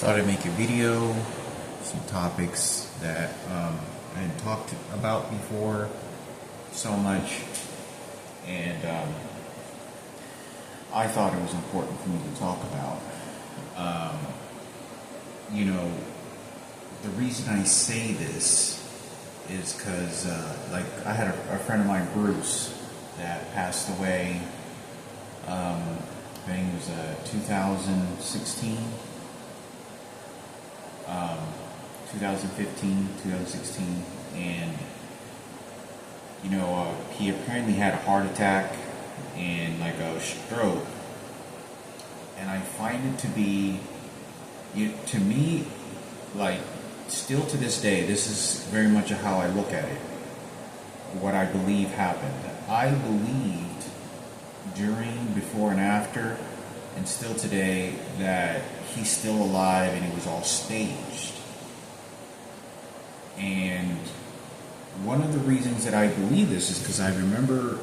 thought I'd make a video, some topics that I hadn't talked about before so much, and I thought it was important for me to talk about. The reason I say this is because, I had a friend of mine, Bruce, that passed away. I think it was 2016, 2015, 2016, and he apparently had a heart attack and like a stroke, and I find it to be, to me, like, still to this day, this is very much how I look at it, what I believe happened. I believed during, before, and after, and still today, that he's still alive and it was all staged. And one of the reasons that I believe this is because I remember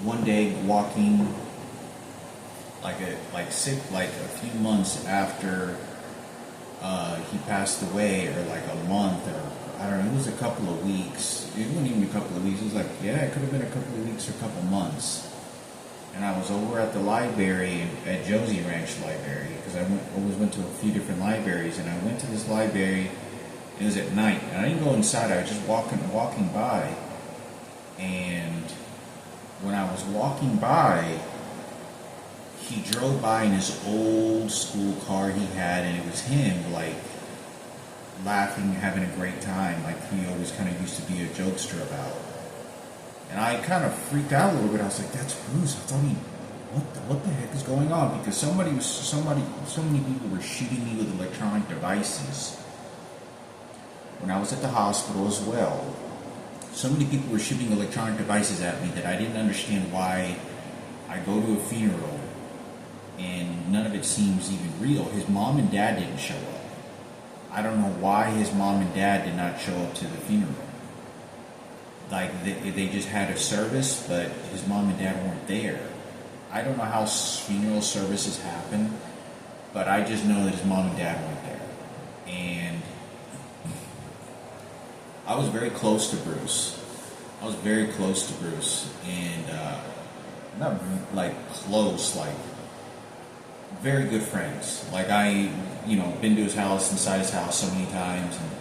one day walking sick, like a few months after he passed away, or like a month, or I don't know, it was a couple of weeks. It wasn't even a couple of weeks. It was like, it could have been a couple of weeks or a couple of months. And I was over at the library, at Josie Ranch Library, because I always went to a few different libraries, and I went to this library. It was at night, and I didn't go inside. I was just walking by, and when I was walking by, he drove by in his old school car he had, and it was him, like, laughing, having a great time, like he always kind of used to be a jokester about. And I kind of freaked out a little bit. I was like, "That's Bruce." I thought, what the heck is going on? Because so many people were shooting me with electronic devices when I was at the hospital as well. So many people were shooting electronic devices at me that I didn't understand why. I go to a funeral and none of it seems even real. His mom and dad didn't show up. I don't know why his mom and dad did not show up to the funeral. Like, they just had a service, but his mom and dad weren't there. I don't know how funeral services happen, but I just know that his mom and dad weren't there. And I was very close to Bruce. And not like close, like very good friends. Like, I, been to his house, inside his house so many times, and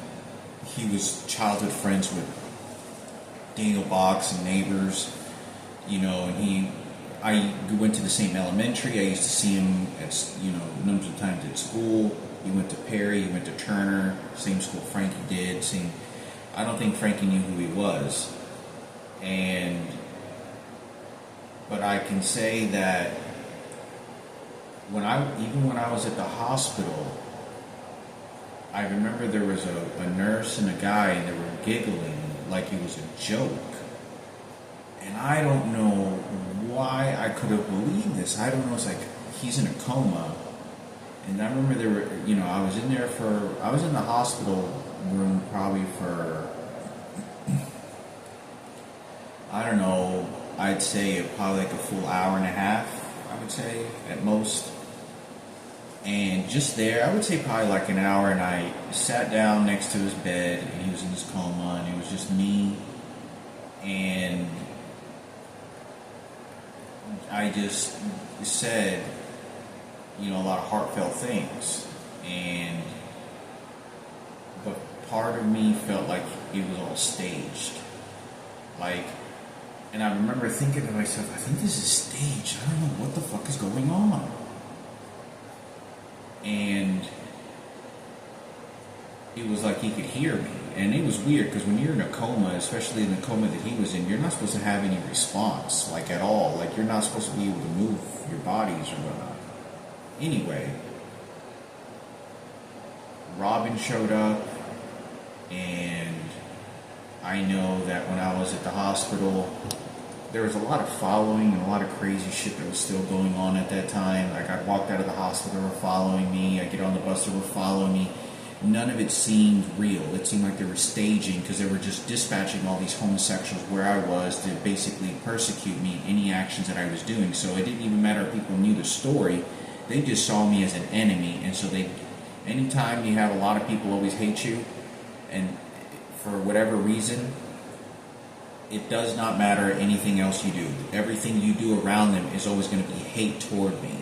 he was childhood friends with Daniel Box and neighbors, and I went to the same elementary. I used to see him at, numbers of times at school. He went to Perry, he went to Turner, same school Frankie did, I don't think Frankie knew who he was. But I can say that when I was at the hospital, I remember there was a nurse and a guy, and they were giggling like it was a joke. And I don't know why I could have believed this. I don't know, it's like, he's in a coma. And I remember there were, I was in the hospital room probably for, I don't know, I'd say probably like a full hour and a half, I would say, at most. And just there, I would say probably like an hour, and I sat down next to his bed, and he was in his coma, and it was just me, and I just said, a lot of heartfelt things, but part of me felt like it was all staged, and I remember thinking to myself, I think this is staged. I don't know what the fuck is going on. And it was like he could hear me. And it was weird, because when you're in a coma, especially in the coma that he was in, you're not supposed to have any response, like, at all. Like, you're not supposed to be able to move your bodies or whatnot. Anyway, Robin showed up, and I know that when I was at the hospital, there was a lot of following and a lot of crazy shit that was still going on at that time. Like, I walked out of the hospital, they were following me. I get on the bus, they were following me. None of it seemed real. It seemed like they were staging, because they were just dispatching all these homosexuals where I was to basically persecute me in any actions that I was doing. So it didn't even matter if people knew the story. They just saw me as an enemy, and so they Anytime you have a lot of people always hate you, and for whatever reason, it does not matter anything else you do. Everything you do around them is always going to be hate toward me.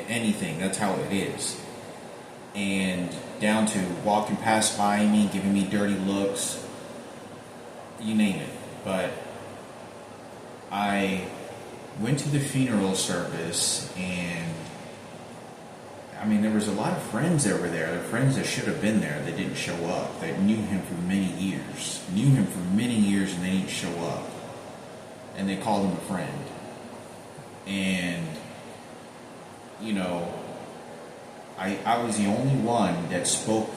Anything, that's how it is. And down to walking past by me, giving me dirty looks, you name it. But I went to the funeral service, and I mean, there was a lot of friends that were there. There were friends that should have been there that didn't show up, that knew him for many years. And they didn't show up. And they called him a friend. And, you know, I was the only one that spoke.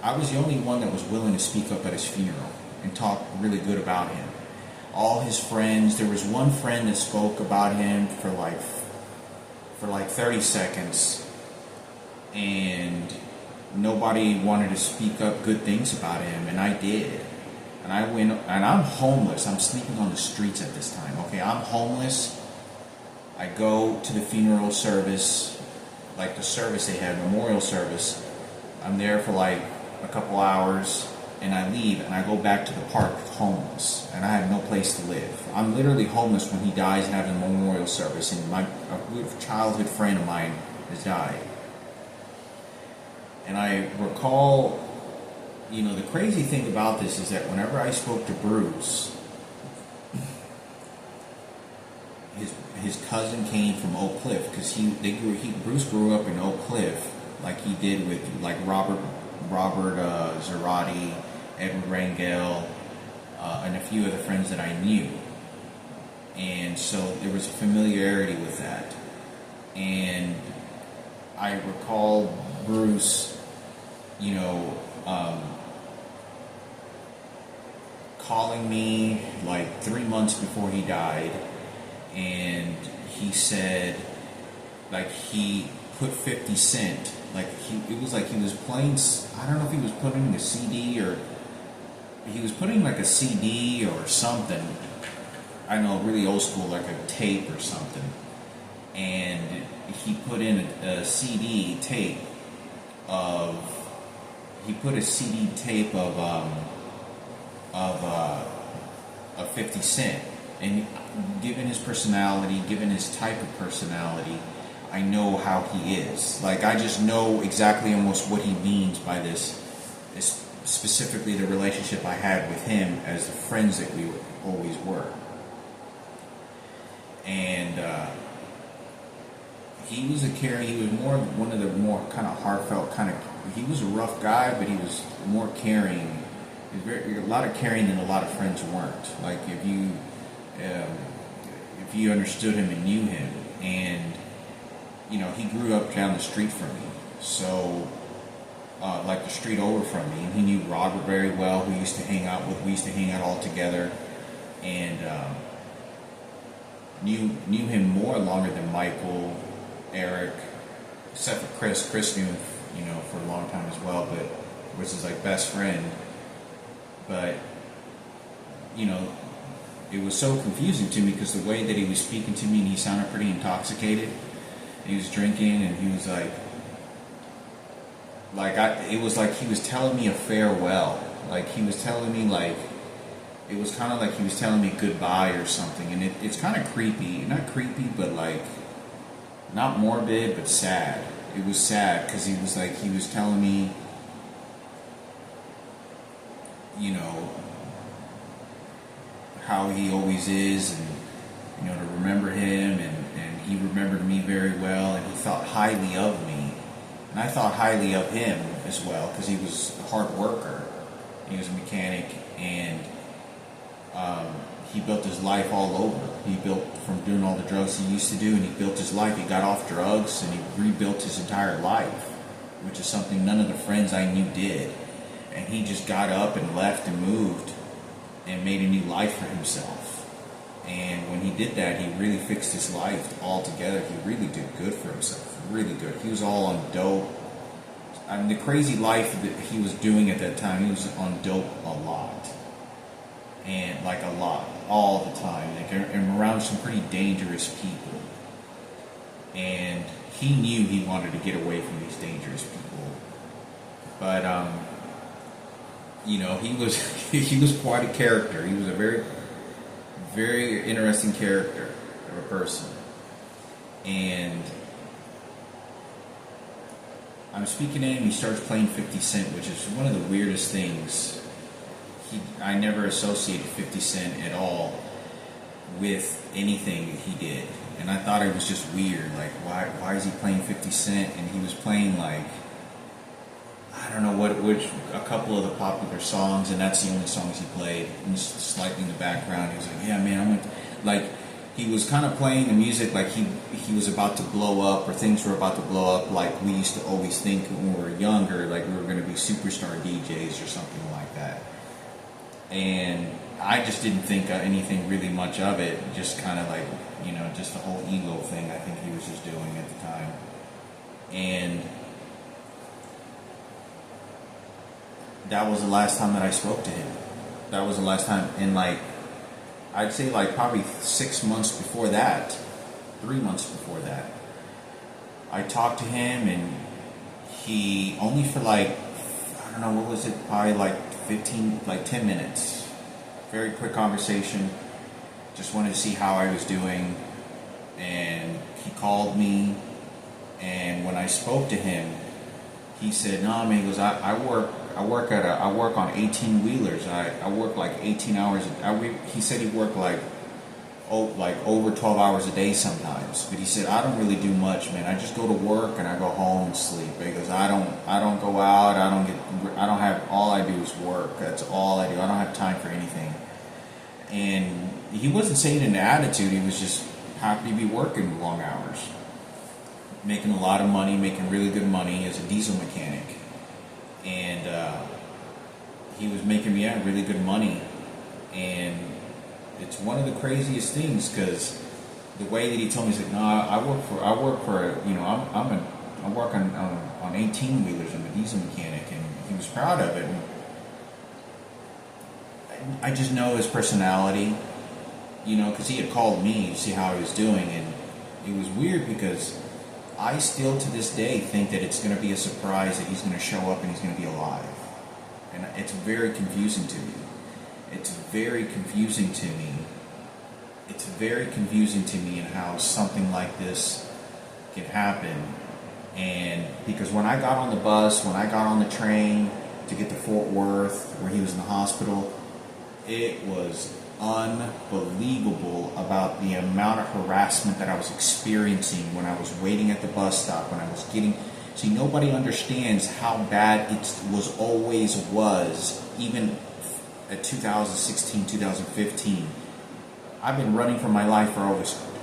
I was the only one that was willing to speak up at his funeral and talk really good about him. All his friends, there was one friend that spoke about him for like 30 seconds. And nobody wanted to speak up good things about him, and I did. And I went, and I'm homeless. I'm sleeping on the streets at this time. Okay, I'm homeless. I go to the funeral service, like the service they had, memorial service. I'm there for like a couple hours, and I leave, and I go back to the park homeless, and I have no place to live. I'm literally homeless when he dies and having a memorial service, and a childhood friend of mine has died. And I recall, you know, the crazy thing about this is that whenever I spoke to Bruce, his cousin came from Oak Cliff, because Bruce grew up in Oak Cliff, like he did with like Robert Zarate, Edward Rangel, and a few other friends that I knew. And so there was a familiarity with that. And I recall Bruce, you know, calling me like 3 months before he died, and he said, like, he put 50 Cent, like, it was like he was playing, I don't know if he was putting a CD, or he was putting like a CD or something, I know, really old school, like a tape or something, and he put in a CD tape of 50 Cent. And given his personality, given his type of personality, I know how he is. Like, I just know exactly almost what he means by this, specifically the relationship I had with him as the friends that we always were. And he was more one of the more kind of heartfelt he was a rough guy, but he was more caring. He was a lot of caring than a lot of friends weren't. Like, if you understood him and knew him, and you know, he grew up down the street from me, so like the street over from me, and he knew Robert very well, who used to hang out with. We used to hang out all together, and knew him more longer than Michael, Eric, except for Chris. Chris knew him, you know, for a long time as well, but was his like best friend. But you know, it was so confusing to me because the way that he was speaking to me, and he sounded pretty intoxicated. He was drinking, and he was it was like he was telling me a farewell. Like, he was telling me, like, it was kind of like he was telling me goodbye or something. And it's kind of creepy. Not creepy, but like, not morbid, but sad. It was sad because he was telling me, you know, how he always is, and, you know, to remember him, and he remembered me very well, and he thought highly of me, and I thought highly of him as well, because he was a hard worker. He was a mechanic, and he built his life all over. He built from doing all the drugs he used to do, and he built his life. He got off drugs, and he rebuilt his entire life, which is something none of the friends I knew did. And he just got up and left and moved and made a new life for himself. And when he did that, he really fixed his life altogether. He really did good for himself, really good. He was all on dope. I mean, the crazy life that he was doing at that time, he was on dope a lot. And like a lot, all the time. Like, and around some pretty dangerous people. And he knew he wanted to get away from these dangerous people. But he was quite a character. He was a very, very interesting character of a person. And I'm speaking to him. He starts playing 50 Cent, which is one of the weirdest things. I never associated 50 Cent at all with anything that he did, and I thought it was just weird. Like, why is he playing 50 Cent? And he was playing, like, I don't know which a couple of the popular songs, and that's the only songs he played. And just slightly in the background, he was like, "Yeah, man, I'm like." He was kind of playing the music like he was about to blow up, or things were about to blow up, like we used to always think when we were younger, like we were going to be superstar DJs or something like that. And I just didn't think anything really much of it. Just kind of like, just the whole ego thing I think he was just doing at the time. And that was the last time that I spoke to him. That was the last time. And like, I'd say like probably 6 months before that, 3 months before that, I talked to him, and he only for like, I don't know, what was it, probably like 10 minutes. Very quick conversation. Just wanted to see how I was doing. And he called me, and when I spoke to him, he said, "No, man," he goes, I work on 18-wheelers. I work like 18 hours. He said he worked like over 12 hours a day sometimes. But he said, "I don't really do much, man. I just go to work and I go home and sleep." Because I don't go out. All I do is work. That's all I do. I don't have time for anything. And he wasn't saying it in an attitude. He was just happy to be working long hours, making a lot of money, making really good money as a diesel mechanic. And he was making me really good money. And it's one of the craziest things, because the way that he told me, he's like, "No, I work for I work on 18-wheelers. I'm a diesel mechanic," and he was proud of it. And I just know his personality, because he had called me to see how I was doing, and it was weird because I still to this day think that it's going to be a surprise that he's going to show up and he's going to be alive. And it's very confusing to me. It's very confusing to me. It's very confusing to me in how something like this can happen. And because when I got on the bus, when I got on the train to get to Fort Worth, where he was in the hospital, it was unbelievable about the amount of harassment that I was experiencing when I was waiting at the bus stop, when I was getting... See, nobody understands how bad it was, even at 2016, 2015. I've been running for my life for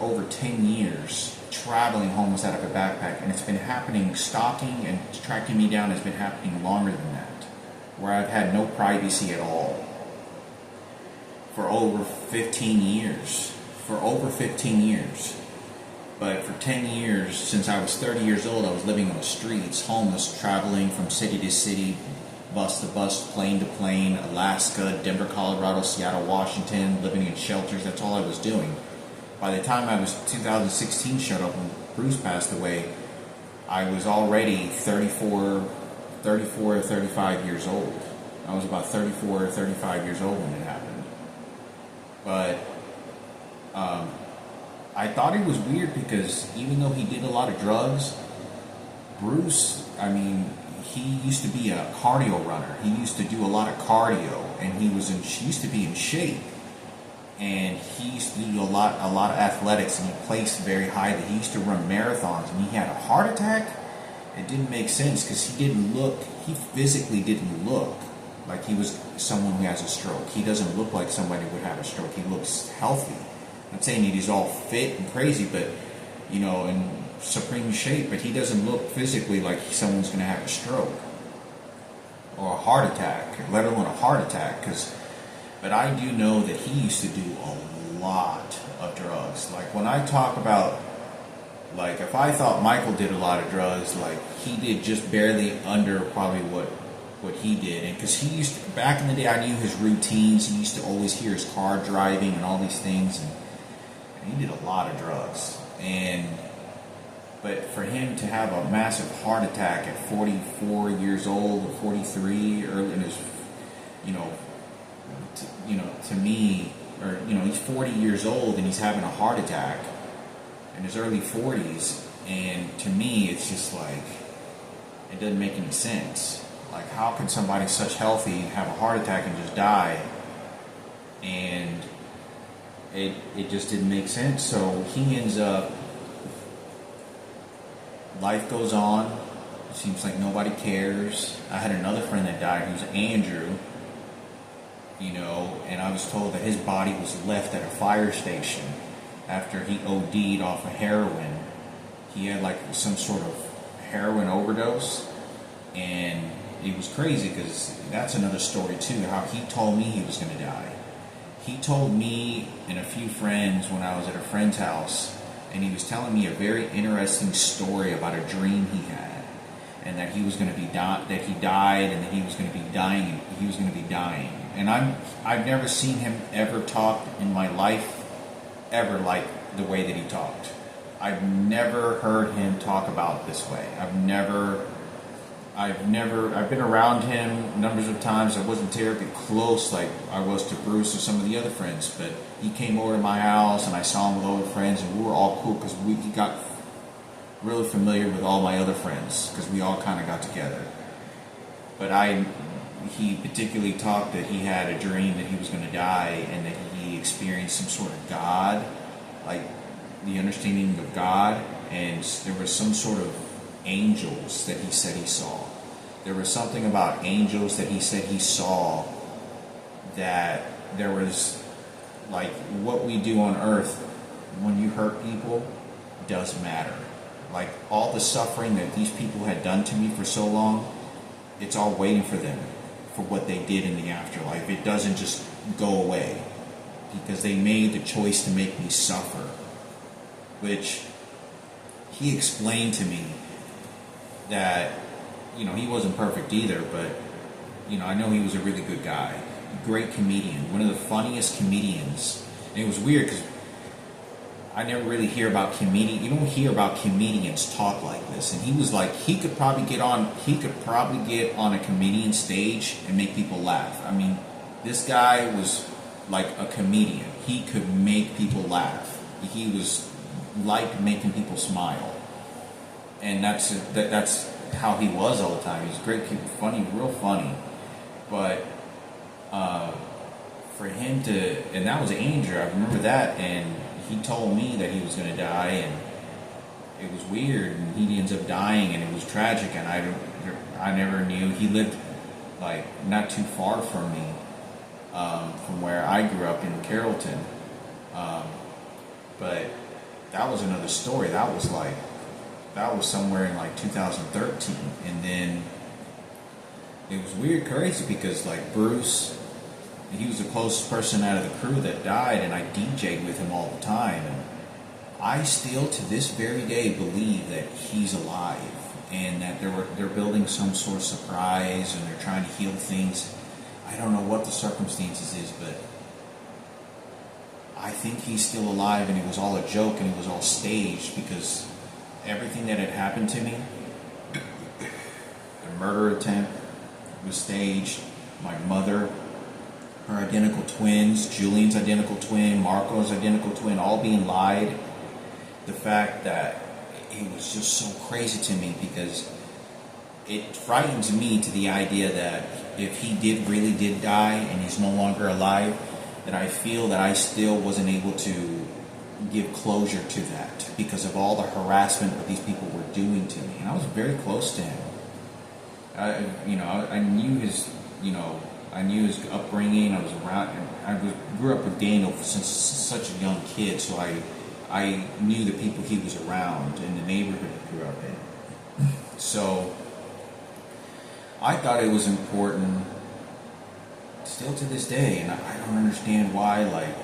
over 10 years, traveling homeless out of a backpack, and it's been happening, stalking and tracking me down has been happening longer than that, where I've had no privacy at all. For over 15 years. But for 10 years, since I was 30 years old, I was living on the streets, homeless, traveling from city to city, bus to bus, plane to plane, Alaska, Denver, Colorado, Seattle, Washington, living in shelters. That's all I was doing. By the time 2016 showed up and Bruce passed away, I was already 34 or 35 years old. I was about 34 or 35 years old when it happened. But I thought it was weird because even though he did a lot of drugs, Bruce, he used to be a cardio runner. He used to do a lot of cardio, and he used to be in shape. And he used to do a lot of athletics, and he placed very highly. He used to run marathons, and he had a heart attack. It didn't make sense because he physically didn't look like he was someone who has a stroke. He doesn't look like somebody would have a stroke. He looks healthy. I'm not saying that he's all fit and crazy, but, in supreme shape, but he doesn't look physically like someone's going to have a stroke or a heart attack, let alone a heart attack. But I do know that he used to do a lot of drugs. Like, when I talk about, like, if I thought Michael did a lot of drugs, like, he did just barely under probably what he did. And because he used to, back in the day, I knew his routines. He used to always hear his car driving and all these things, and he did a lot of drugs. And But for him to have a massive heart attack at 44 years old or 43, early in his, you know, to me, or he's 40 years old and he's having a heart attack in his early 40s, and to me, it's just like it doesn't make any sense. Like, how can somebody such healthy have a heart attack and just die? And it just didn't make sense. So he ends up. Life goes on. It seems like nobody cares. I had another friend that died who's Andrew, and I was told that his body was left at a fire station after he OD'd off of heroin. He had like some sort of heroin overdose, and it was crazy because that's another story too, how he told me he was going to die. He told me and a few friends when I was at a friend's house, and he was telling me a very interesting story about a dream he had, and that he was going to be that he died, and that he was going to be dying. He was going to be dying, and I've never seen him ever talk in my life, ever like the way that he talked. I've never heard him talk about this way. I've been around him numbers of times. I wasn't terribly close like I was to Bruce or some of the other friends, but he came over to my house and I saw him with other friends, and we were all cool because he got really familiar with all my other friends because we all kind of got together. But he particularly talked that he had a dream that he was going to die, and that he experienced some sort of God, like the understanding of God, and there was some sort of angels that he said he saw. There was something about angels that he said he saw, that there was, like, what we do on earth when you hurt people does matter. Like, all the suffering that these people had done to me for so long, it's all waiting for them, for what they did in the afterlife. It doesn't just go away because they made the choice to make me suffer, which he explained to me that, he wasn't perfect either, but, I know he was a really good guy. Great comedian. One of the funniest comedians. And it was weird because I never really hear about comedians. You don't hear about comedians talk like this. And he was like, he could probably get on a comedian stage and make people laugh. I mean, this guy was like a comedian. He could make people laugh. He was like making people smile. And that's how he was all the time. He's great, funny, real funny. But for him to, and that was Andrew, I remember that, and he told me that he was going to die, and it was weird, and he ends up dying, and it was tragic, and I never knew. He lived like not too far from me, from where I grew up in Carrollton, but that was another story. That was somewhere in like 2013, and then it was weird, crazy, because like Bruce, he was the closest person out of the crew that died, and I DJ'd with him all the time, and I still to this very day believe that he's alive, and that they're building some sort of surprise, and they're trying to heal things. I don't know what the circumstances is, but I think he's still alive, and it was all a joke, and it was all staged, because everything that had happened to me, the murder attempt was staged. My mother, her identical twins, Julian's identical twin, Marco's identical twin, all being lied. The fact that it was just so crazy to me, because it frightens me to the idea that if he really did die and he's no longer alive, that I feel that I still wasn't able to give closure to that because of all the harassment that these people were doing to me. And I was very close to him. I knew his, I knew his upbringing. I was around. Grew up with Daniel since such a young kid, so I knew the people he was around in the neighborhood he grew up in. So I thought it was important, still to this day, and I don't understand why. Like,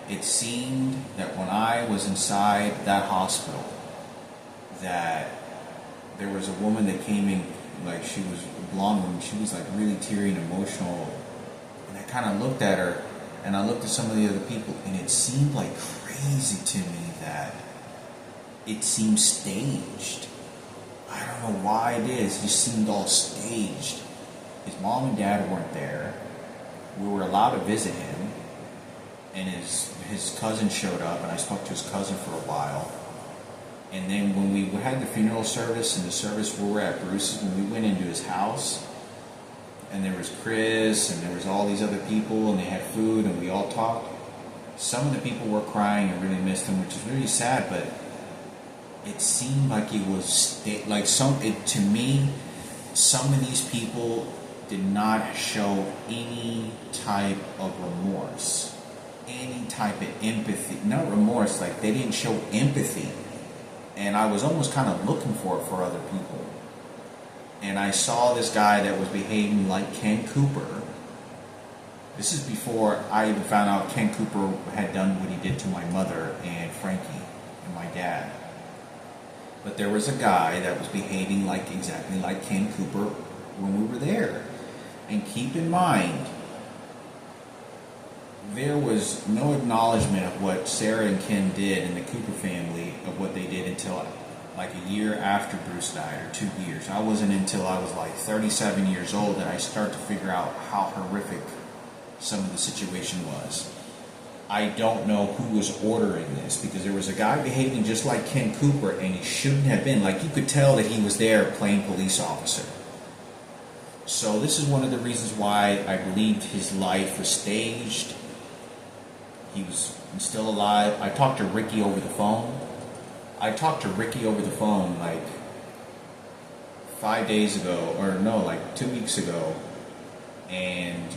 it seemed that when I was inside that hospital, that there was a woman that came in, like, she was a blonde woman, she was like really teary and emotional, and I kind of looked at her, and I looked at some of the other people, and it seemed like crazy to me that it seemed staged. I don't know why it is. It just seemed all staged. His mom and dad weren't there. We were allowed to visit him, and his cousin showed up, and I spoke to his cousin for a while. And then when we had the funeral service and the service where we're at Bruce's, when we went into his house, and there was Chris, and there was all these other people, and they had food, and we all talked. Some of the people were crying and really missed him, which is really sad, but it seemed like it was to me, some of these people did not show any type of remorse, any type of empathy. Not remorse, like they didn't show empathy. And I was almost kind of looking for it for other people. And I saw this guy that was behaving like Ken Cooper. This is before I even found out Ken Cooper had done what he did to my mother and Frankie and my dad. But there was a guy that was behaving exactly like Ken Cooper when we were there. And keep in mind, there was no acknowledgement of what Sarah and Ken did in the Cooper family, of what they did until like a year after Bruce died, or 2 years. I wasn't until I was like 37 years old that I started to figure out how horrific some of the situation was. I don't know who was ordering this, because there was a guy behaving just like Ken Cooper, and he shouldn't have been. Like, you could tell that he was there playing police officer. So this is one of the reasons why I believed his life was staged. He's still alive. I talked to Ricky over the phone. Like 5 days ago, or no, like 2 weeks ago, and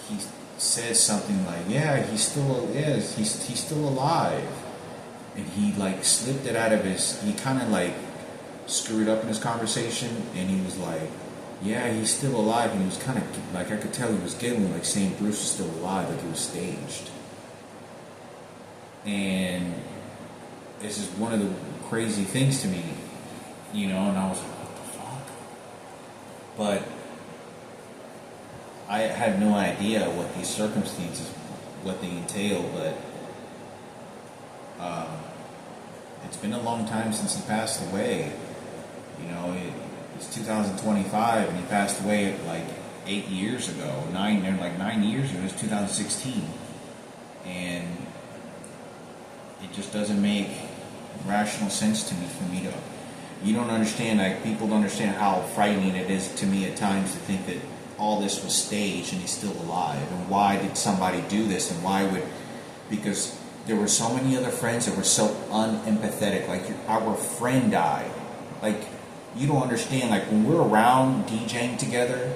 he says something like, "Yeah, he's still alive," and he like slipped it out of his. He kind of like screwed up in his conversation, and he was like, "Yeah, he's still alive," and he was kind of like, I could tell he was giggling, like saying Bruce is still alive, like it was staged. And this is one of the crazy things to me, and I was like, what the fuck? But I had no idea what these circumstances, what they entail, but it's been a long time since he passed away. It's 2025, and he passed away like 8 years ago, 9 years ago. It was 2016, and it just doesn't make rational sense to me you don't understand, like people don't understand how frightening it is to me at times to think that all this was staged and he's still alive. And why did somebody do this? And because there were so many other friends that were so unempathetic. Like, our friend died. Like, you don't understand, like when we're around DJing together,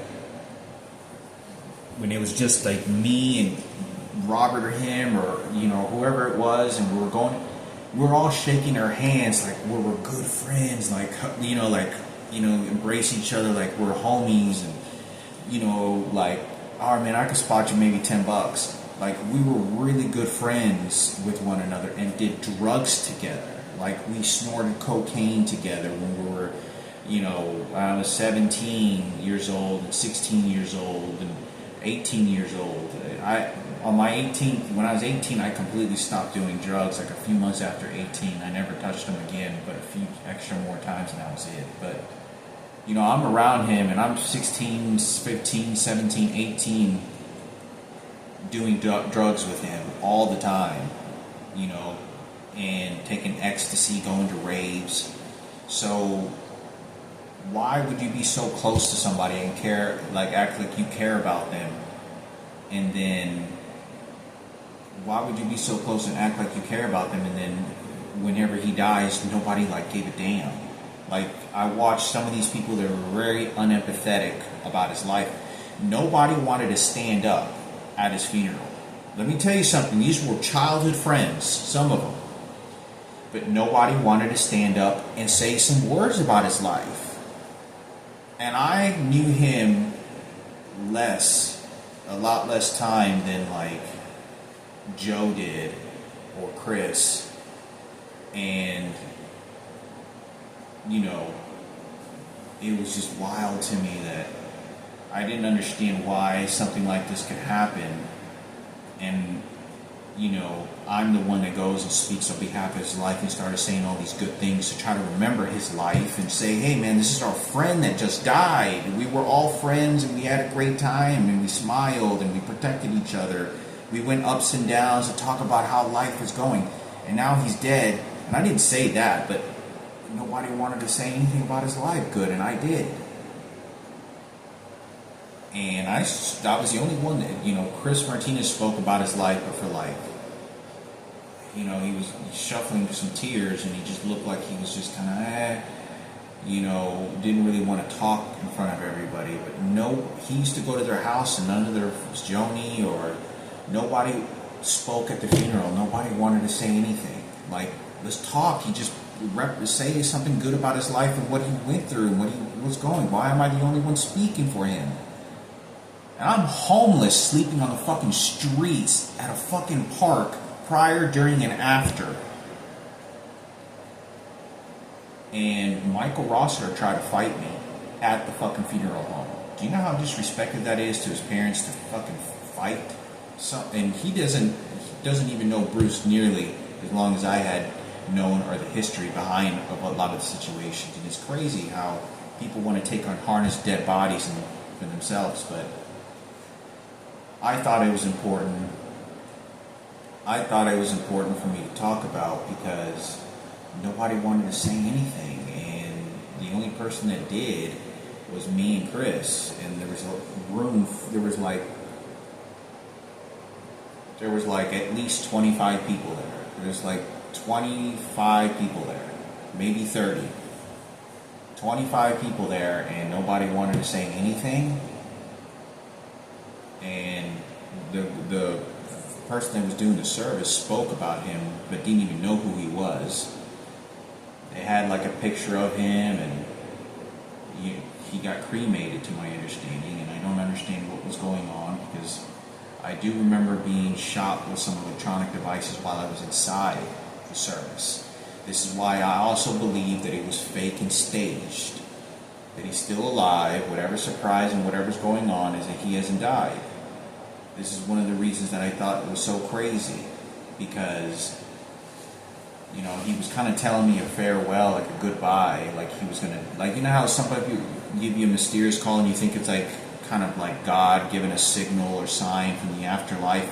when it was just like me and Robert or him or whoever it was, and we're all shaking our hands like we're good friends, like embrace each other like we're homies, and like, oh man, I could spot you maybe $10. Like, we were really good friends with one another and did drugs together. Like, we snorted cocaine together when we were I was 17 years old and 16 years old and 18 years old. On my 18th, when I was 18, I completely stopped doing drugs. Like a few months after 18, I never touched them again, but a few extra more times, and that was it. But I'm around him, and I'm 16, 15, 17, 18, doing drugs with him all the time, and taking ecstasy, going to raves. So why would you be so close to somebody and act like you care about them, and then why would you be so close and act like you care about them, and then whenever he dies, nobody gave a damn? Like, I watched some of these people that were very unempathetic about his life. Nobody wanted to stand up at his funeral. Let me tell you something. These were childhood friends, some of them. But nobody wanted to stand up and say some words about his life. And I knew him a lot less time than Joe did, or Chris. And it was just wild to me that I didn't understand why something like this could happen. And I'm the one that goes and speaks on behalf of his life and started saying all these good things to try to remember his life and say, hey man, this is our friend that just died. We were all friends and we had a great time and we smiled and we protected each other. We went ups and downs to talk about how life was going. And now he's dead. And I didn't say that, but nobody wanted to say anything about his life good, and I did. And I was the only one that, Chris Martinez spoke about his life, but for life. He was shuffling some tears, and he just looked like he was just kind of, didn't really want to talk in front of everybody. But no, he used to go to their house, and none of their was Joni, or nobody spoke at the funeral. Nobody wanted to say anything. Like, let's talk. He just say something good about his life and what he went through and what he was going. Why am I the only one speaking for him? And I'm homeless, sleeping on the fucking streets at a fucking park prior, during, and after. And Michael Rosser tried to fight me at the fucking funeral home. Do you know how disrespectful that is to his parents to fucking fight? And he doesn't even know Bruce nearly as long as I had known, or the history behind of a lot of the situations. And it's crazy how people want to take on harnessed dead bodies for themselves, but I thought it was important. I thought it was important for me to talk about because nobody wanted to say anything, and the only person that did was me and Chris. And there was a room. There was like at least 25 people there. There's like 25 people there, maybe 30. 25 people there, and nobody wanted to say anything. And the person that was doing the service spoke about him, but didn't even know who he was. They had like a picture of him, and he got cremated, to my understanding, and I don't understand what was going on, because I do remember being shot with some electronic devices while I was inside the service. This is why I also believe that it was fake and staged, that he's still alive. Whatever surprise and whatever's going on is that he hasn't died. This is one of the reasons that I thought it was so crazy, because he was kind of telling me a farewell, like a goodbye, like he was gonna, like, how some people give you a mysterious call and you think it's like kind of like God giving a signal or sign from the afterlife.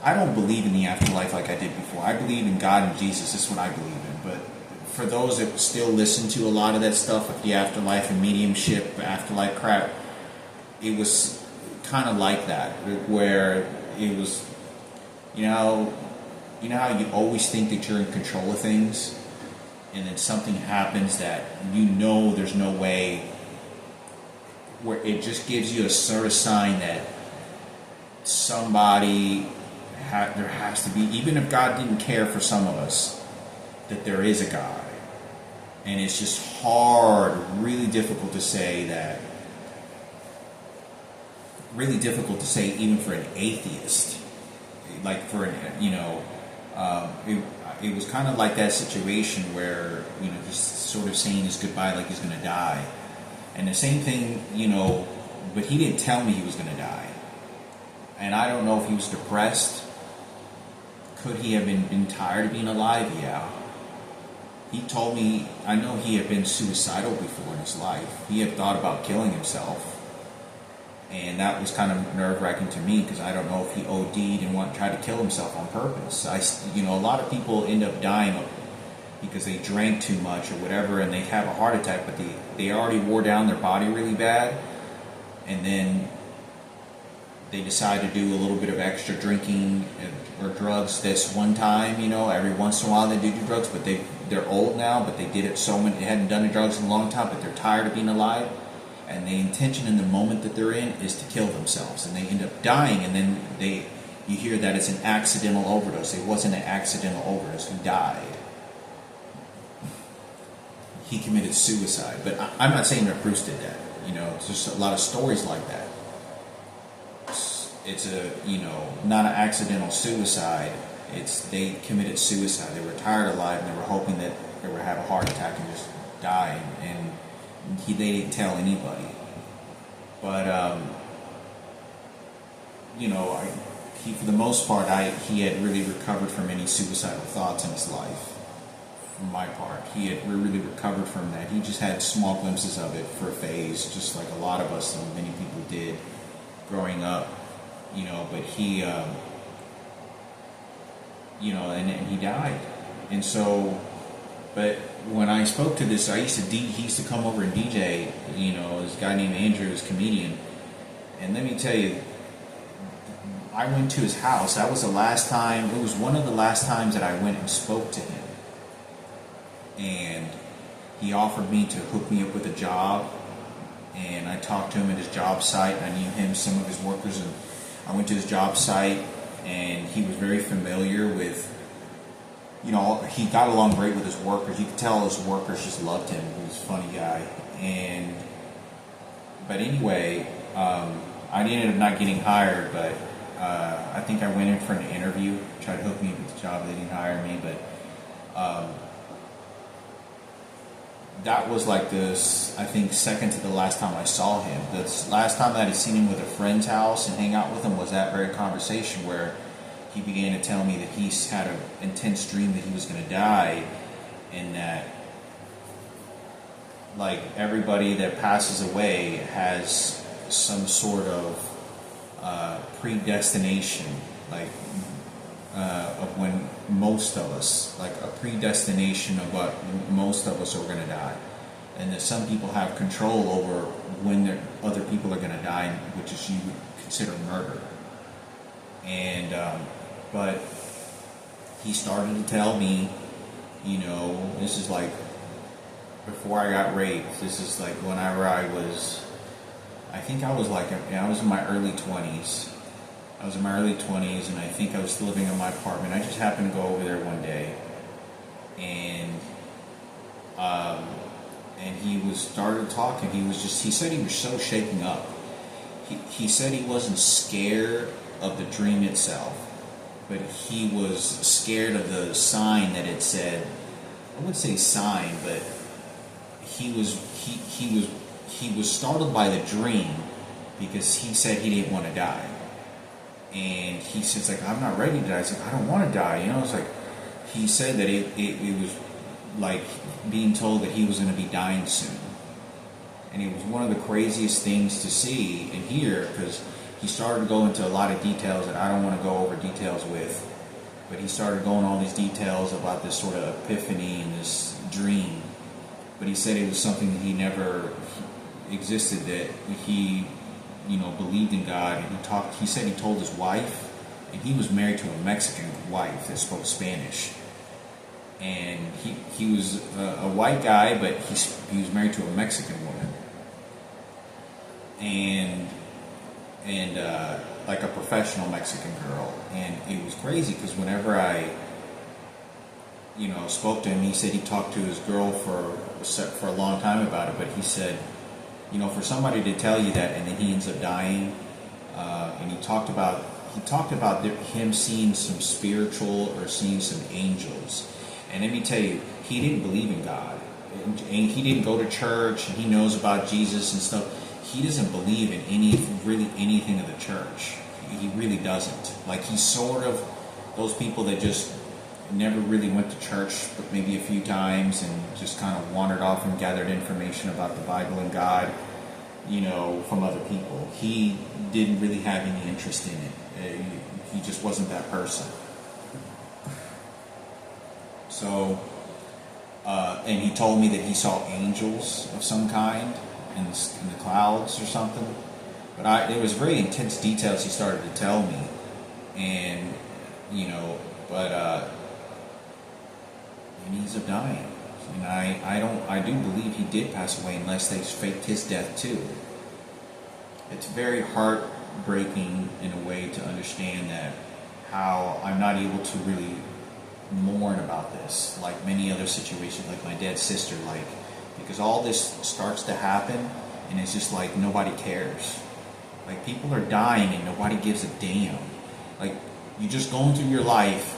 I don't believe in the afterlife like I did before. I believe in God and Jesus. That's what I believe in. But for those that still listen to a lot of that stuff with the afterlife and mediumship, afterlife crap, it was kind of like that, where it was, how you always think that you're in control of things, and then something happens that there's no way, where it just gives you a sort of sign that somebody, there has to be, even if God didn't care for some of us, that there is a God. And it's just hard, really difficult to say even for an atheist, like for it was kind of like that situation where, he's sort of saying his goodbye like he's going to die. And the same thing, but he didn't tell me he was going to die. And I don't know if he was depressed. Could he have been tired of being alive? Yeah. He told me, I know he had been suicidal before in his life. He had thought about killing himself. And that was kind of nerve-wracking to me, because I don't know if he OD'd and tried to kill himself on purpose. A lot of people end up dying because they drank too much or whatever, and they have a heart attack, but they already wore down their body really bad, and then they decide to do a little bit of extra drinking or drugs this one time. Every once in a while they do drugs, but they're old now, but they hadn't done the drugs in a long time, but they're tired of being alive. And the intention in the moment that they're in is to kill themselves, and they end up dying. And then you hear that it's an accidental overdose. It wasn't an accidental overdose. He died. He committed suicide. But I'm not saying that Bruce did that. It's just a lot of stories like that. It's not an accidental suicide. They committed suicide. They were tired of life, and they were hoping that they would have a heart attack and just die. And they didn't tell anybody. But for the most part, he had really recovered from any suicidal thoughts in his life. For my part, he had really recovered from that. He just had small glimpses of it for a phase, just like a lot of us and many people did growing up, but he, and he died. And so, but when I spoke to this, he used to come over and DJ, this guy named Andrew, this comedian. And let me tell you, I went to his house. That was the last time, it was one of the last times that I went and spoke to him. And he offered me to hook me up with a job. And I talked to him at his job site. I knew him, some of his workers, and I went to his job site, and he was very familiar with, he got along great with his workers. You could tell his workers just loved him. He was a funny guy. But anyway, I ended up not getting hired, but I think I went in for an interview, tried to hook me with the job. They didn't hire me, but that was like this, I think, second to the last time I saw him. The last time that I had seen him with a friend's house and hang out with him was that very conversation where he began to tell me that he's had an intense dream that he was going to die, and that, like, everybody that passes away has some sort of predestination, like, of when most of us, like a predestination of what most of us are going to die, and that some people have control over when other people are going to die, which is you would consider murder. And but he started to tell me, this is like before I got raped. This is like whenever I was in my early 20s. I was in my early 20s, and I think I was still living in my apartment. I just happened to go over there one day, and he started talking. He said he was so shaken up. He said he wasn't scared of the dream itself, but he was scared of the sign that it said. I wouldn't say sign, but he was startled by the dream because he said he didn't want to die. And he says, like, I'm not ready to die. He's like, I don't want to die. It's like, he said that it was like being told that he was going to be dying soon. And it was one of the craziest things to see and hear, because he started to go into a lot of details that I don't want to go over details with. But he started going all these details about this sort of epiphany and this dream. But he said it was something that he never existed, that he believed in God. And he said he told his wife, and he was married to a Mexican wife that spoke Spanish. And he was a white guy, but he was married to a Mexican woman. And like a professional Mexican girl. And it was crazy, because whenever I spoke to him, he said he talked to his girl for a long time about it, but he said, for somebody to tell you that, and then he ends up dying, and he talked about him seeing some spiritual, or seeing some angels. And let me tell you, he didn't believe in God, and he didn't go to church, and he knows about Jesus and stuff. He doesn't believe in anything of the church. He really doesn't. Like, he's sort of those people that just never really went to church, but maybe a few times, and just kind of wandered off and gathered information about the Bible and God, from other people. He didn't really have any interest in it. He just wasn't that person. So, and he told me that he saw angels of some kind in the clouds or something. But there was very intense details he started to tell me, and and he ends up dying. And I do believe he did pass away, unless they faked his death too. It's very heartbreaking in a way to understand that, how I'm not able to really mourn about this, like many other situations, like my dead sister, because all this starts to happen, and it's just like nobody cares. Like, people are dying and nobody gives a damn. Like, you're just going through your life,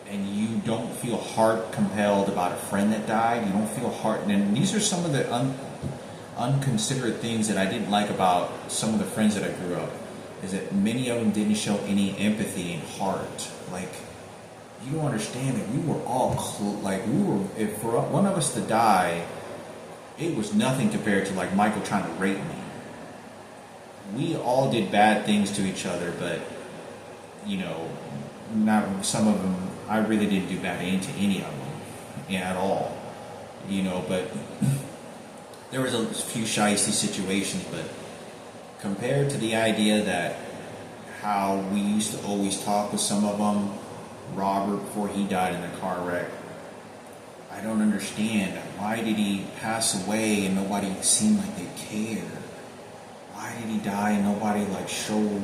and you don't feel heart compelled about a friend that died. You don't feel heart. And these are some of the unconsiderate things that I didn't like about some of the friends that I grew up. is that many of them didn't show any empathy and heart. Like, you don't understand that we were all if for one of us to die, it was nothing compared to like Michael trying to rape me. We all did bad things to each other, but not some of them. I really didn't do bad to any of them at all. But there was a few shicey situations, but compared to the idea that how we used to always talk with some of them, Robert, before he died in the car wreck, I don't understand. Why did he pass away and nobody seemed like they cared? Why did he die and nobody showed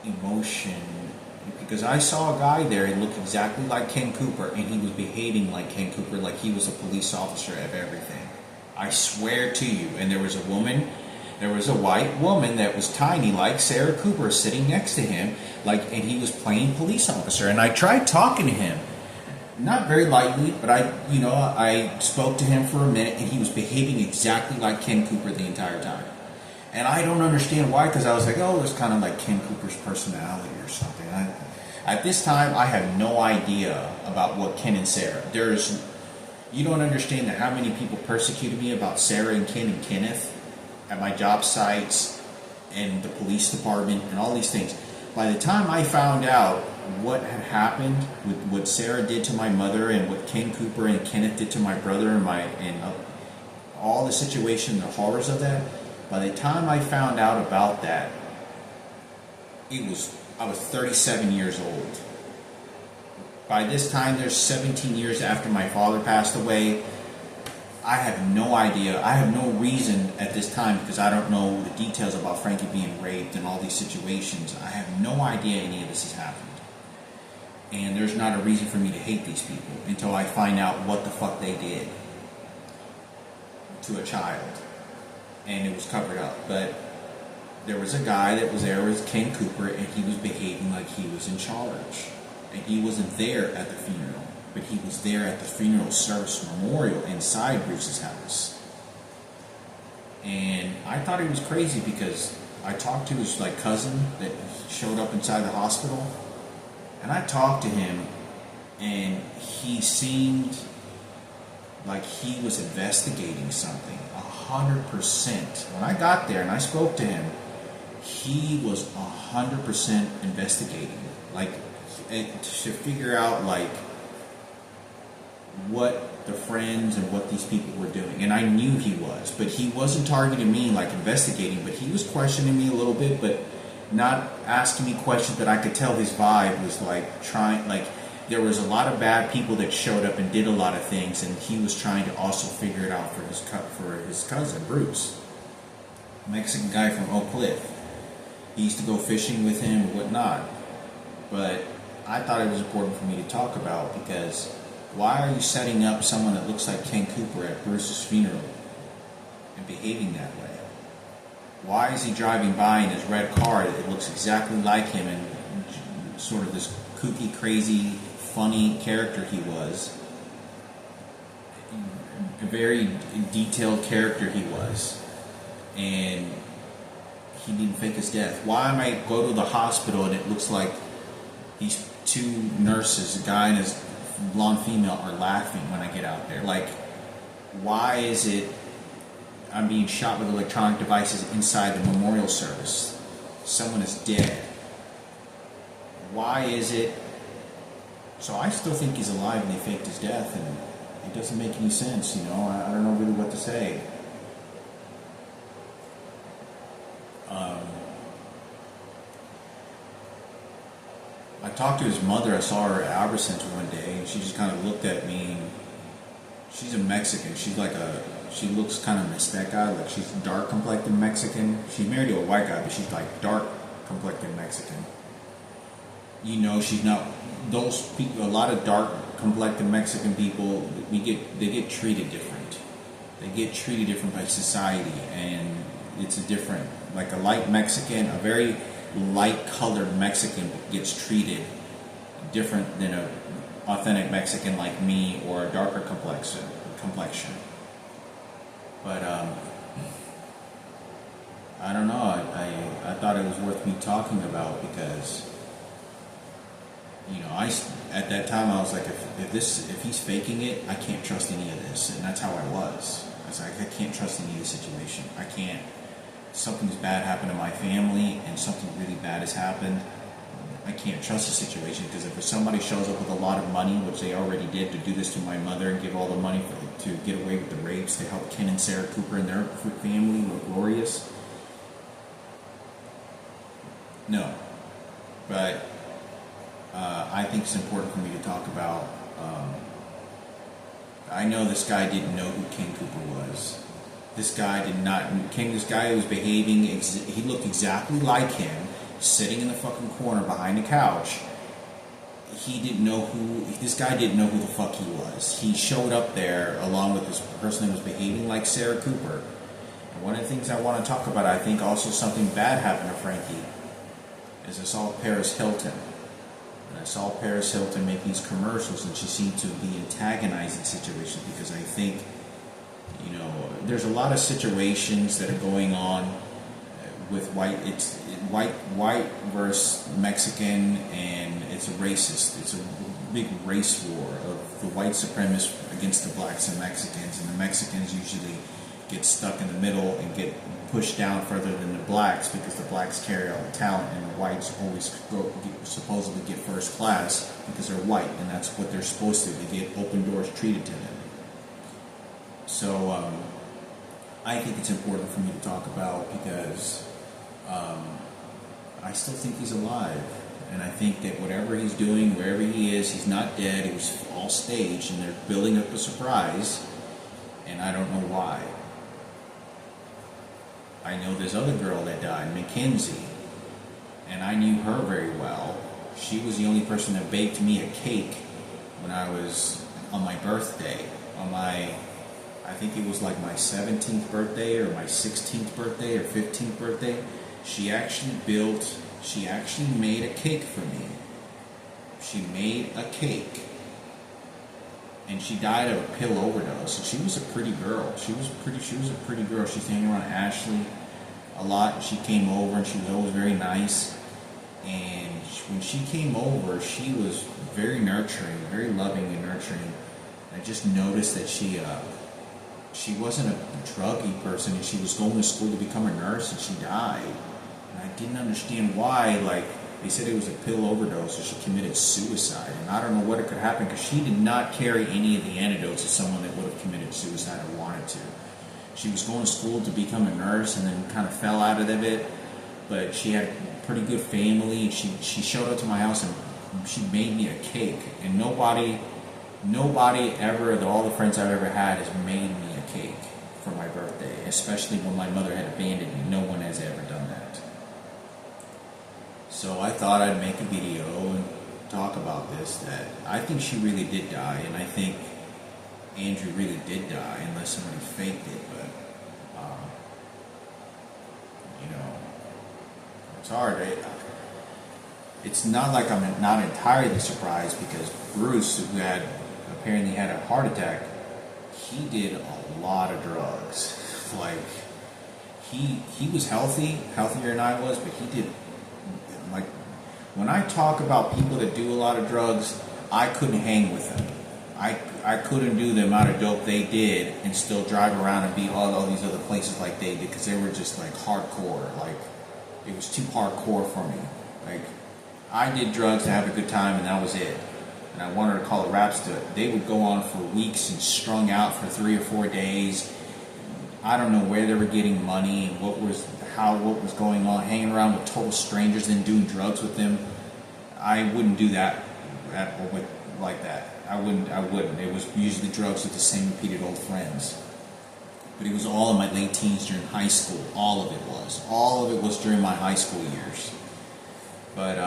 emotion? Because I saw a guy there, he looked exactly like Ken Cooper, and he was behaving like Ken Cooper, like he was a police officer of everything. I swear to you. And there was a white woman that was tiny like Sarah Cooper sitting next to him, and he was playing police officer. And I tried talking to him, not very lightly, but I spoke to him for a minute, and he was behaving exactly like Ken Cooper the entire time. And I don't understand why, because I was like, oh, it's kind of like Ken Cooper's personality or something. At this time, I have no idea about what Ken and Sarah. You don't understand that how many people persecuted me about Sarah and Ken and Kenneth at my job sites and the police department and all these things. By the time I found out what had happened with what Sarah did to my mother and what Ken Cooper and Kenneth did to my brother and all the situation, the horrors of that, by the time I found out about that, I was 37 years old. By this time, there's 17 years after my father passed away. I have no idea. I have no reason at this time, because I don't know the details about Frankie being raped and all these situations. I have no idea any of this has happened. And there's not a reason for me to hate these people until I find out what the fuck they did to a child. And it was covered up. But there was a guy that was there, was Ken Cooper, and he was behaving like he was in charge. And he wasn't there at the funeral, but he was there at the funeral service memorial inside Bruce's house. And I thought he was crazy, because I talked to his cousin that showed up inside the hospital, and I talked to him, and he seemed like he was investigating something 100%. When I got there and I spoke to him, he was 100% investigating, to figure out what the friends and what these people were doing. And I knew he was, but he wasn't targeting me investigating, but he was questioning me a little bit, but not asking me questions that I could tell his vibe was there was a lot of bad people that showed up and did a lot of things, and he was trying to also figure it out for his cousin Bruce, Mexican guy from Oak Cliff. He used to go fishing with him and whatnot. But I thought it was important for me to talk about, because why are you setting up someone that looks like Ken Cooper at Bruce's funeral and behaving that way? Why is he driving by in his red car that looks exactly like him, and sort of this kooky, crazy, funny character he was? A very detailed character he was. And he didn't fake his death. Why am I go to the hospital and it looks like these two nurses, a guy and his blonde female, are laughing when I get out there? Why is it I'm being shot with electronic devices inside the memorial service? Someone is dead. Why is it? So I still think he's alive and they faked his death, and it doesn't make any sense, I don't know really what to say. I talked to his mother. I saw her at Albertsons one day, and she just kind of looked at me. She's a Mexican. She looks kind of Mixteca, she's dark complected Mexican. She's married to a white guy, but she's dark complected Mexican. She's not those people. A lot of dark complected Mexican people, they get treated different. They get treated different by society, and it's a different, a light Mexican, a very light colored Mexican gets treated different than a authentic Mexican like me, or a darker complexion. But I don't know. I thought it was worth me talking about because, at that time I was like, if he's faking it, I can't trust any of this, and that's how I was. I was like, I can't trust any of the situation. I can't. Something's bad happened to my family, and something really bad has happened. I can't trust the situation because if somebody shows up with a lot of money, which they already did, to do this to my mother and give all the money to get away with the rapes, to help Ken and Sarah Cooper and their family were glorious. No. But I think it's important for me to talk about. I know this guy didn't know who Ken Cooper was. This guy did not. This guy was behaving. He looked exactly like him, sitting in the fucking corner behind the couch. He didn't know who. This guy didn't know who the fuck he was. He showed up there along with this person that was behaving like Sarah Cooper. And one of the things I want to talk about, I think also something bad happened to Frankie, is I saw Paris Hilton. And I saw Paris Hilton make these commercials, and she seemed to be antagonizing situations because I think, there's a lot of situations that are going on with white. It's white versus Mexican, and it's a racist. It's a big race war of the white supremacists against the blacks and Mexicans, and the Mexicans usually get stuck in the middle and get pushed down further than the blacks because the blacks carry all the talent, and the whites always supposedly get first class because they're white, and that's what they're supposed to. They get open doors treated to them. So I think it's important for me to talk about because I still think he's alive, and I think that whatever he's doing, wherever he is, he's not dead. It was all staged, and they're building up a surprise, and I don't know why. I know this other girl that died, Mackenzie, and I knew her very well. She was the only person that baked me a cake when I was on my birthday, I think it was like my 17th birthday or my 16th birthday or 15th birthday. She actually made a cake for me. She made a cake. And she died of a pill overdose. And she was a pretty girl. She was a pretty girl. She was hanging around Ashley a lot. She came over and she was always very nice. And when she came over, she was very nurturing, very loving and nurturing. I just noticed that she wasn't a druggy person, and she was going to school to become a nurse, and she died. And I didn't understand why. Like, they said it was a pill overdose, so she committed suicide. And I don't know what it could happen, because she did not carry any of the antidotes of someone that would have committed suicide or wanted to. She was going to school to become a nurse, and then kind of fell out of it. But she had a pretty good family, and she showed up to my house, and she made me a cake. And nobody ever, all the friends I've ever had, has made me a cake for my birthday, especially when my mother had abandoned me. No one has ever done that. So I thought I'd make a video and talk about this, that I think she really did die, and I think Andrew really did die, unless somebody faked it. But it's hard. It's not like I'm not entirely surprised, because Bruce, who apparently had a heart attack, he did a lot of drugs. Like, he was healthier than I was, but he did, like, when I talk about people that do a lot of drugs, I couldn't hang with them. I couldn't do the amount of dope they did and still drive around and be all these other places like they did, because they were just like hardcore. Like, it was too hardcore for me. Like, I did drugs to have a good time, and that was it. And I wanted to call it raps to it. They would go on for weeks and strung out for 3 or 4 days. I don't know where they were getting money and what was going on, hanging around with total strangers and doing drugs with them. I wouldn't do that like that. I wouldn't. It was usually drugs with the same repeated old friends. But it was all in my late teens during high school. All of it was. All of it was during my high school years. But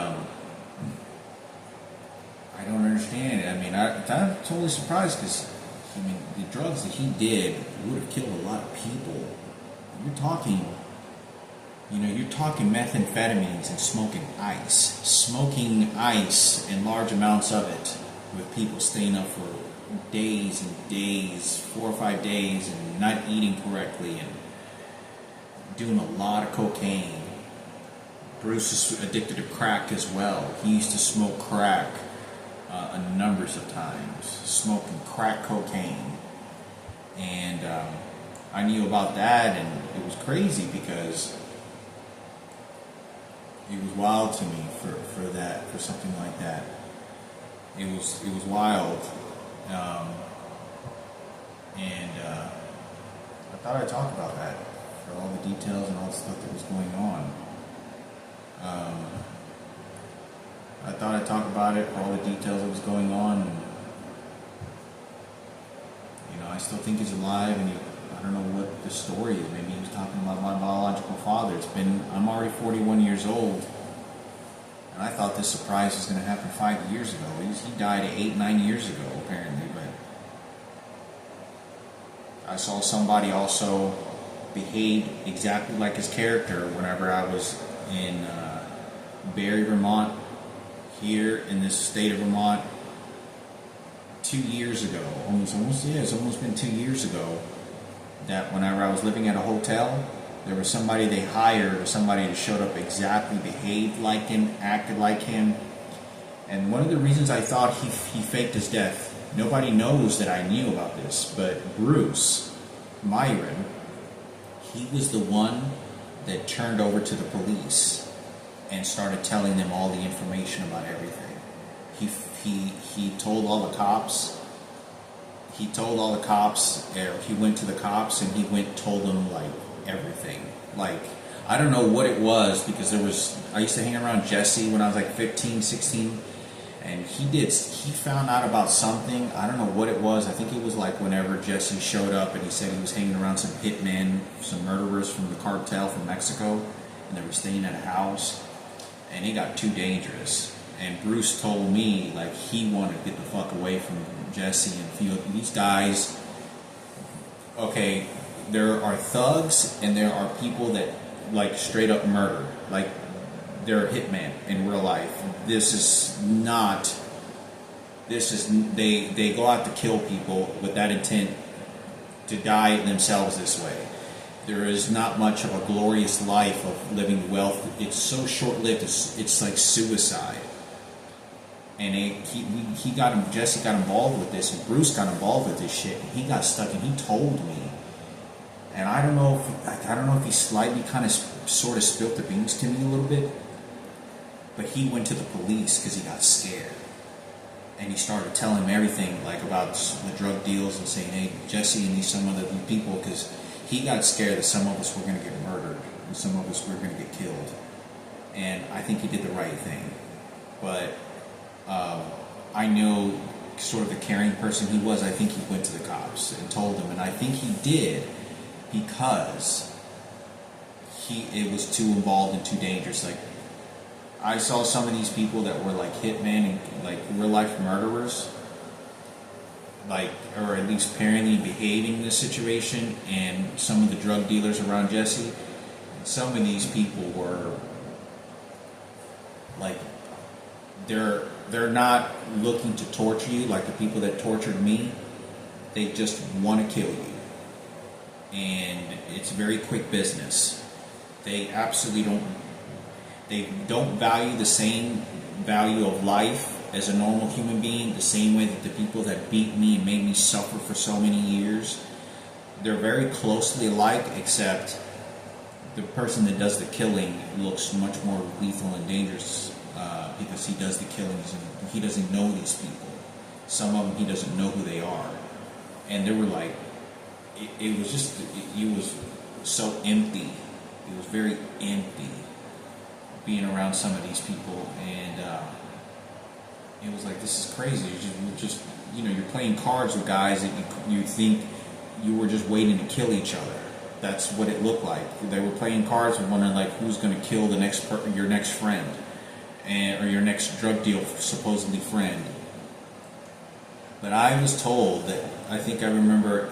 I don't understand it. I mean, I'm totally surprised, because the drugs that he did would have killed a lot of people. You're talking methamphetamines and smoking ice in large amounts of it, with people staying up for days and days, 4 or 5 days, and not eating correctly, and doing a lot of cocaine. Bruce is addicted to crack as well. He used to smoke crack numbers of times, smoking crack cocaine. And I knew about that, and it was crazy because it was wild to me for something like that. It was wild, and I thought I'd talk about that for all the details and all the stuff that was going on. I thought I'd talk about it for all the details that was going on. And, I still think he's alive, and I don't know what the story is. Maybe he was talking about my biological father. I'm already 41 years old, and I thought this surprise was going to happen 5 years ago. He died 8-9 years ago, apparently, but I saw somebody also behave exactly like his character whenever I was in Barry, Vermont, here in this state of Vermont, 2 years ago. It's almost been 2 years ago, that whenever I was living at a hotel, there was somebody they hired, or somebody that showed up exactly, behaved like him, acted like him. And one of the reasons I thought he faked his death, nobody knows that I knew about this, but Bruce Myron, he was the one that turned over to the police and started telling them all the information about everything. He told all the cops. He told all the cops. He went to the cops and he told them like everything. Like, I don't know what it was, because I used to hang around Jesse when I was like 15, 16, and he found out about something. I don't know what it was. I think it was like whenever Jesse showed up and he said he was hanging around some hitmen, some murderers from the cartel from Mexico, and they were staying at a house, and it got too dangerous. And Bruce told me like he wanted to get the fuck away from Jesse and feel these guys. Okay, there are thugs and there are people that like straight up murder. Like, they're a hitman in real life. They go out to kill people with that intent to die themselves this way. There is not much of a glorious life of living wealth. It's so short-lived. It's like suicide. And Jesse got involved with this, and Bruce got involved with this shit. And he got stuck, and he told me. And I don't know if he slightly kind of sort of spilt the beans to me a little bit, but he went to the police because he got scared, and he started telling them everything, like about the drug deals, and saying, "Hey, Jesse and some other people," because he got scared that some of us were going to get murdered and some of us were going to get killed. And I think he did the right thing, but I know sort of the caring person he was. I think he went to the cops and told them, and I think he did because it was too involved and too dangerous. Like, I saw some of these people that were like hitmen and like real life murderers, like, or at least apparently behaving in this situation, and some of the drug dealers around Jesse. Some of these people were like, they're not looking to torture you like the people that tortured me. They just want to kill you, and it's very quick business. They absolutely don't value the same value of life as a normal human being, the same way that the people that beat me and made me suffer for so many years. They're very closely alike, except the person that does the killing looks much more lethal and dangerous because he does the killings and he doesn't know these people. Some of them he doesn't know who they are. And they were like, it was so empty. It was very empty being around some of these people, and it was like, this is crazy. You're playing cards with guys that you think you were just waiting to kill each other. That's what it looked like. They were playing cards with one another, like who's going to kill your next friend, or your next drug deal supposedly friend. But I was told that, I think I remember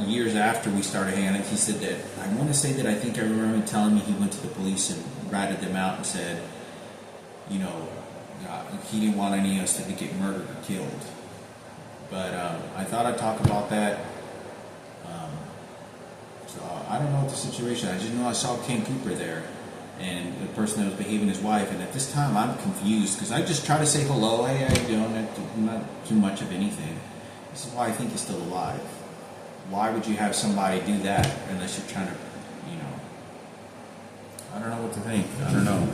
years after we started hanging out, he said that, I want to say that I think I remember him telling me he went to the police and ratted them out and said, he didn't want any of us to get murdered or killed. But I thought I'd talk about that. So I don't know what the situation. I just know I saw Ken Cooper there, and the person that was behaving his wife. And at this time, I'm confused because I just try to say hello. Hey, how you doing? Not too much of anything. This is why I think he's still alive. Why would you have somebody do that unless you're trying to, I don't know what to think. I don't know.